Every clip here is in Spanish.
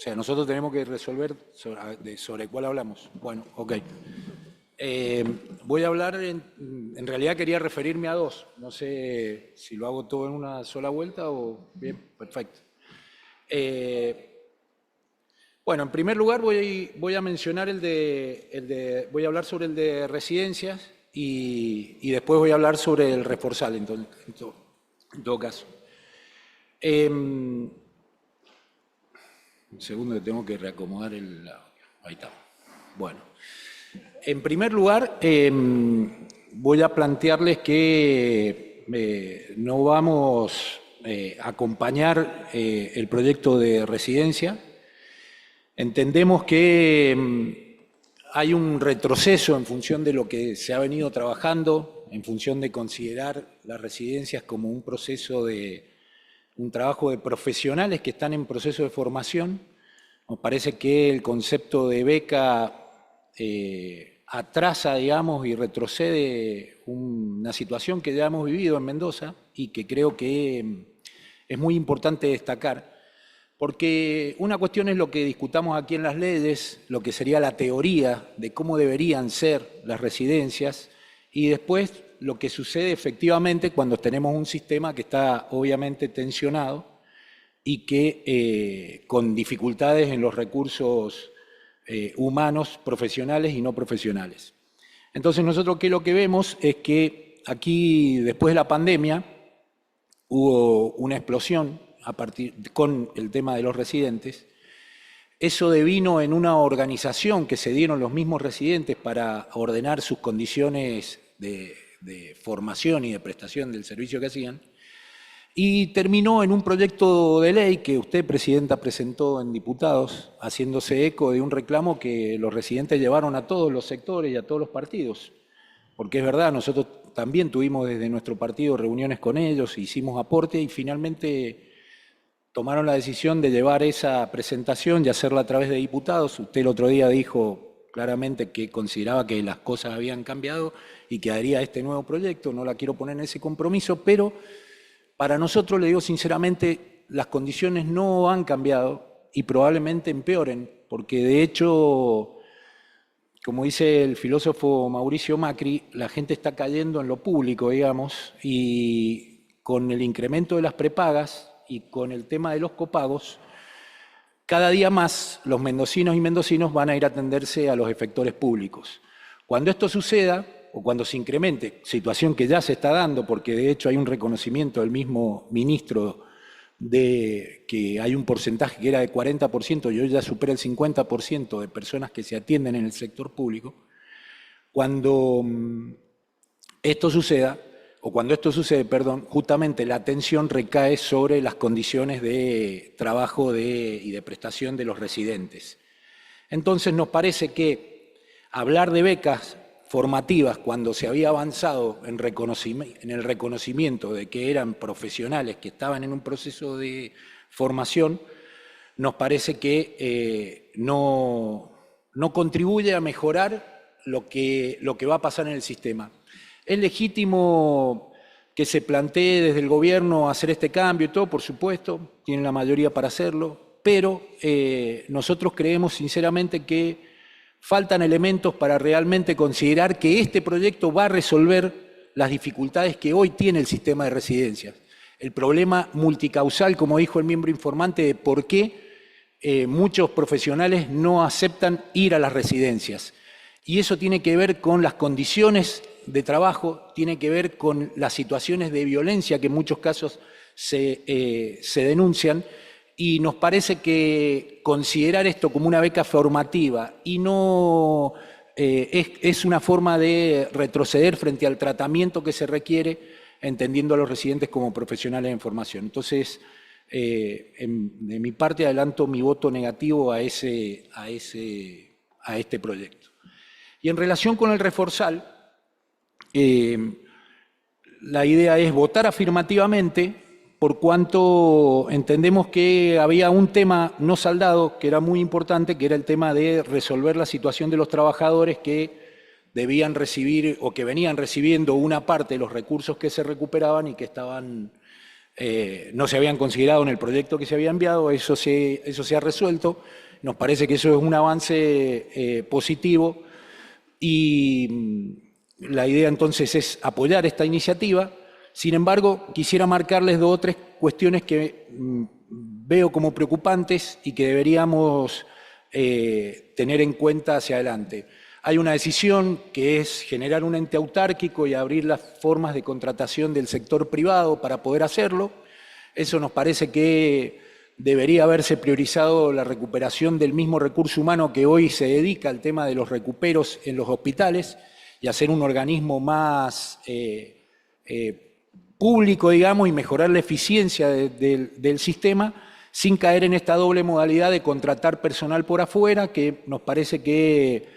sea, nosotros tenemos que resolver sobre cuál hablamos. Bueno, ok. Voy a hablar, en realidad quería referirme a dos. No sé si lo hago todo en una sola vuelta o... Bien, perfecto. Bueno, en primer lugar voy a mencionar voy a hablar sobre el de residencias y después voy a hablar sobre el reforzal en todo caso. Un segundo que tengo que reacomodar el audio. Ahí está. Bueno, en primer lugar voy a plantearles que no vamos a acompañar el proyecto de residencia. Entendemos que hay un retroceso en función de lo que se ha venido trabajando, en función de considerar las residencias como un trabajo de profesionales que están en proceso de formación. Nos parece que el concepto de beca atrasa, digamos, y retrocede una situación que ya hemos vivido en Mendoza y que creo que es muy importante destacar. Porque una cuestión es lo que discutamos aquí en las leyes, lo que sería la teoría de cómo deberían ser las residencias, y después lo que sucede efectivamente cuando tenemos un sistema que está obviamente tensionado y que con dificultades en los recursos humanos, profesionales y no profesionales. Entonces nosotros lo que vemos es que aquí, después de la pandemia, hubo una explosión con el tema de los residentes. Eso devino en una organización que se dieron los mismos residentes para ordenar sus condiciones de formación y de prestación del servicio que hacían, y terminó en un proyecto de ley que usted, Presidenta, presentó en diputados, haciéndose eco de un reclamo que los residentes llevaron a todos los sectores y a todos los partidos. Porque es verdad, nosotros también tuvimos desde nuestro partido reuniones con ellos, hicimos aporte y finalmente tomaron la decisión de llevar esa presentación y hacerla a través de diputados. Usted el otro día dijo claramente que consideraba que las cosas habían cambiado y que haría este nuevo proyecto. No la quiero poner en ese compromiso, pero para nosotros, le digo sinceramente, las condiciones no han cambiado y probablemente empeoren, porque de hecho, como dice el filósofo Mauricio Macri, la gente está cayendo en lo público, digamos, y con el incremento de las prepagas y con el tema de los copagos, cada día más los mendocinos y mendocinos van a ir a atenderse a los efectores públicos. Cuando esto suceda, o cuando se incremente, situación que ya se está dando, porque de hecho hay un reconocimiento del mismo ministro de que hay un porcentaje que era de 40% y hoy ya supera el 50% de personas que se atienden en el sector público. Cuando esto suceda, justamente la atención recae sobre las condiciones de trabajo y de prestación de los residentes. Entonces nos parece que hablar de becas formativas cuando se había avanzado en el reconocimiento de que eran profesionales que estaban en un proceso de formación, nos parece que no contribuye a mejorar lo que va a pasar en el sistema. Es legítimo que se plantee desde el gobierno hacer este cambio y todo, por supuesto, tienen la mayoría para hacerlo, pero nosotros creemos sinceramente que faltan elementos para realmente considerar que este proyecto va a resolver las dificultades que hoy tiene el sistema de residencias. El problema multicausal, como dijo el miembro informante, de por qué muchos profesionales no aceptan ir a las residencias. Y eso tiene que ver con las condiciones de trabajo, tiene que ver con las situaciones de violencia que en muchos casos se denuncian, y nos parece que considerar esto como una beca formativa y no es una forma de retroceder frente al tratamiento que se requiere, entendiendo a los residentes como profesionales en formación. Entonces, de mi parte adelanto mi voto negativo a este proyecto. Y en relación con el reforzal, la idea es votar afirmativamente, por cuanto entendemos que había un tema no saldado que era muy importante, que era el tema de resolver la situación de los trabajadores que debían recibir o que venían recibiendo una parte de los recursos que se recuperaban y que estaban no se habían considerado en el proyecto que se había enviado, eso se ha resuelto. Nos parece que eso es un avance positivo y la idea entonces es apoyar esta iniciativa. Sin embargo, quisiera marcarles 2 o 3 cuestiones que veo como preocupantes y que deberíamos tener en cuenta hacia adelante. Hay una decisión que es generar un ente autárquico y abrir las formas de contratación del sector privado para poder hacerlo. Eso nos parece que debería haberse priorizado la recuperación del mismo recurso humano que hoy se dedica al tema de los recuperos en los hospitales y hacer un organismo más público, digamos, y mejorar la eficiencia del sistema sin caer en esta doble modalidad de contratar personal por afuera, que nos parece que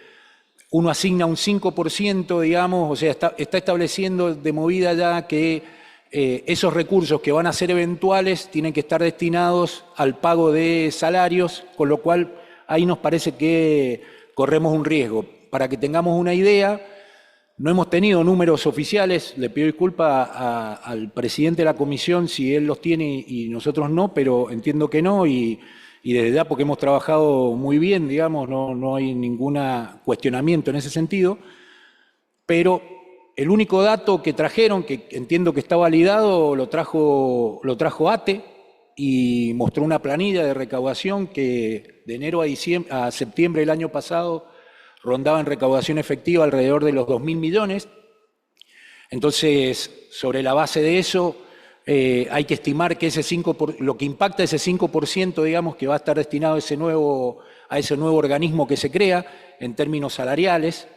uno asigna un 5%, digamos, o sea, está estableciendo de movida ya que esos recursos que van a ser eventuales tienen que estar destinados al pago de salarios, con lo cual ahí nos parece que corremos un riesgo. Para que tengamos una idea, no hemos tenido números oficiales, le pido disculpas al presidente de la comisión si él los tiene y nosotros no, pero entiendo que no, y desde ya porque hemos trabajado muy bien, digamos, no hay ningún cuestionamiento en ese sentido, pero el único dato que trajeron, que entiendo que está validado, lo trajo ATE y mostró una planilla de recaudación que de enero a septiembre del año pasado rondaba en recaudación efectiva alrededor de los 2.000 millones. Entonces, sobre la base de eso, hay que estimar que lo que impacta ese 5%, digamos, que va a estar destinado a ese nuevo organismo que se crea en términos salariales,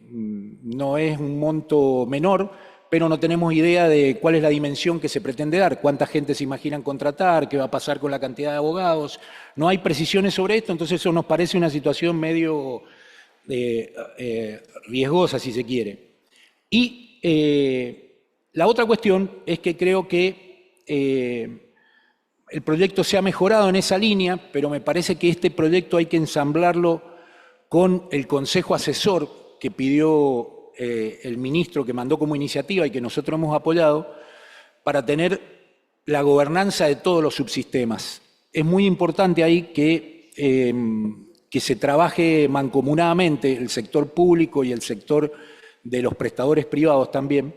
no es un monto menor, pero no tenemos idea de cuál es la dimensión que se pretende dar, cuánta gente se imaginan contratar, qué va a pasar con la cantidad de abogados. No hay precisiones sobre esto, entonces eso nos parece una situación medio riesgosa, si se quiere. Y la otra cuestión es que creo que el proyecto se ha mejorado en esa línea, pero me parece que este proyecto hay que ensamblarlo con el consejo asesor que pidió el ministro, que mandó como iniciativa y que nosotros hemos apoyado, para tener la gobernanza de todos los subsistemas. Es muy importante ahí que se trabaje mancomunadamente el sector público y el sector de los prestadores privados también,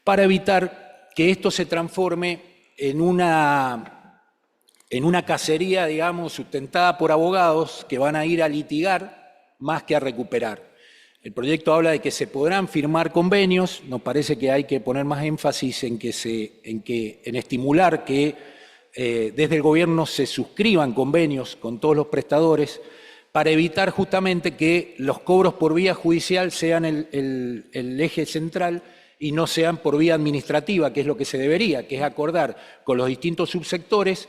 para evitar que esto se transforme en una cacería, digamos, sustentada por abogados que van a ir a litigar más que a recuperar. El proyecto habla de que se podrán firmar convenios, nos parece que hay que poner más énfasis en estimular que desde el gobierno se suscriban convenios con todos los prestadores para evitar justamente que los cobros por vía judicial sean el eje central y no sean por vía administrativa, que es lo que se debería, que es acordar con los distintos subsectores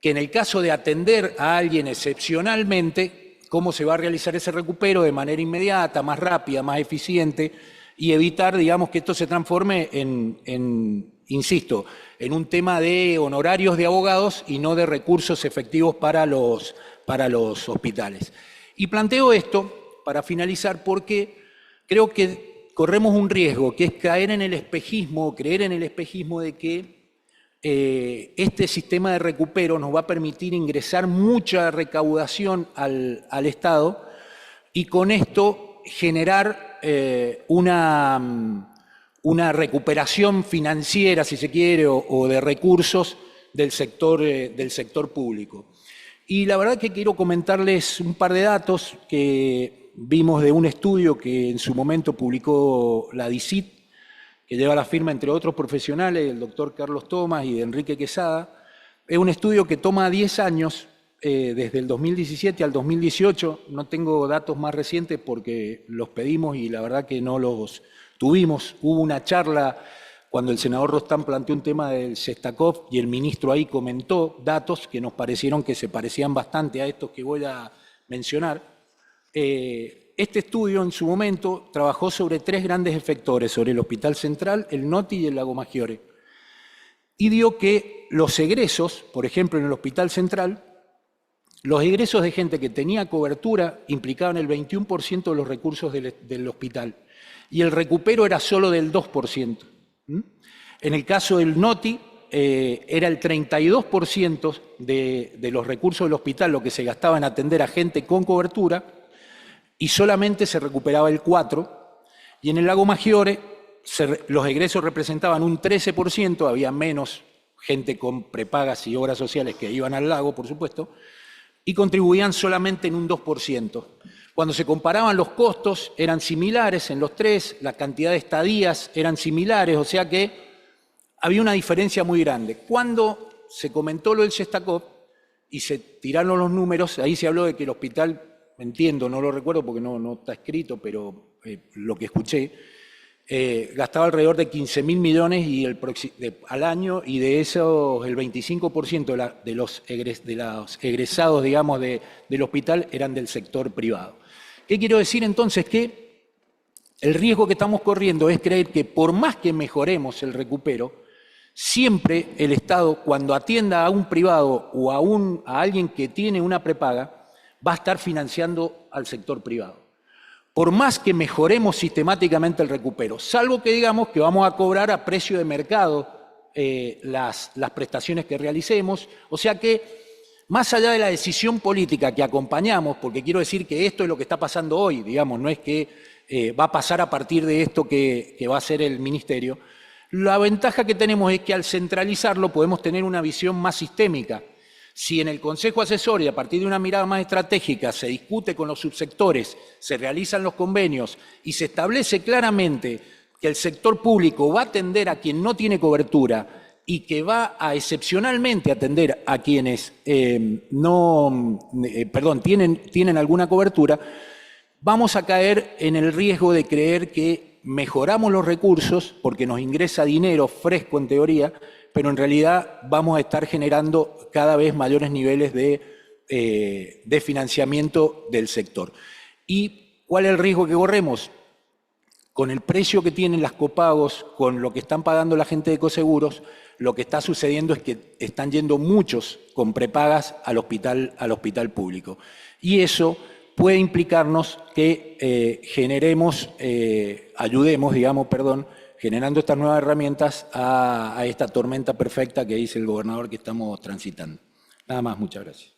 que en el caso de atender a alguien excepcionalmente, cómo se va a realizar ese recupero de manera inmediata, más rápida, más eficiente, y evitar, digamos, que esto se transforme insisto, en un tema de honorarios de abogados y no de recursos efectivos para los hospitales. Y planteo esto para finalizar porque creo que corremos un riesgo, que es caer en el espejismo, creer en el espejismo de que este sistema de recupero nos va a permitir ingresar mucha recaudación al Estado y con esto generar una recuperación financiera, si se quiere, o de recursos del sector público. Y la verdad que quiero comentarles un par de datos que vimos de un estudio que en su momento publicó la DICIT, que lleva la firma, entre otros profesionales, del doctor Carlos Tomás y de Enrique Quesada. Es un estudio que toma 10 años, desde el 2017 al 2018. No tengo datos más recientes porque los pedimos y la verdad que no los tuvimos. Hubo una charla cuando el senador Rostán planteó un tema del Shestakov y el ministro ahí comentó datos que nos parecieron que se parecían bastante a estos que voy a mencionar. Este estudio en su momento trabajó sobre 3 grandes efectores, sobre el Hospital Central, el Noti y el Lago Maggiore. Y dio que los egresos, por ejemplo en el Hospital Central, los egresos de gente que tenía cobertura implicaban el 21% de los recursos del hospital y el recupero era solo del 2%. En el caso del NOTI, era el 32% de los recursos del hospital lo que se gastaba en atender a gente con cobertura y solamente se recuperaba el 4%. Y en el Lago Maggiore los egresos representaban un 13%, había menos gente con prepagas y obras sociales que iban al lago, por supuesto, y contribuían solamente en un 2%. Cuando se comparaban los costos eran similares en los tres, la cantidad de estadías eran similares, o sea que había una diferencia muy grande. Cuando se comentó lo del Shestakov y se tiraron los números, ahí se habló de que el hospital, entiendo, no lo recuerdo porque no está escrito, pero lo que escuché, gastaba alrededor de 15.000 millones al año, y de esos el 25% de los egresados, digamos, del hospital eran del sector privado. ¿Qué quiero decir entonces? Que el riesgo que estamos corriendo es creer que por más que mejoremos el recupero, siempre el Estado, cuando atienda a un privado o a alguien que tiene una prepaga, va a estar financiando al sector privado. Por más que mejoremos sistemáticamente el recupero, salvo que digamos que vamos a cobrar a precio de mercado las prestaciones que realicemos, o sea que más allá de la decisión política que acompañamos, porque quiero decir que esto es lo que está pasando hoy, digamos, no es que va a pasar a partir de esto que va a hacer el Ministerio, la ventaja que tenemos es que al centralizarlo podemos tener una visión más sistémica. Si en el Consejo Asesor y a partir de una mirada más estratégica se discute con los subsectores, se realizan los convenios y se establece claramente que el sector público va a atender a quien no tiene cobertura y que va a excepcionalmente atender a quienes tienen alguna cobertura, vamos a caer en el riesgo de creer que mejoramos los recursos porque nos ingresa dinero fresco en teoría, pero en realidad vamos a estar generando cada vez mayores niveles de financiamiento del sector. ¿Y cuál es el riesgo que corremos? Con el precio que tienen las copagos, con lo que están pagando la gente de Ecoseguros, lo que está sucediendo es que están yendo muchos con prepagas al hospital público. Y eso puede implicarnos que generando estas nuevas herramientas a esta tormenta perfecta que dice el gobernador que estamos transitando. Nada más, muchas gracias.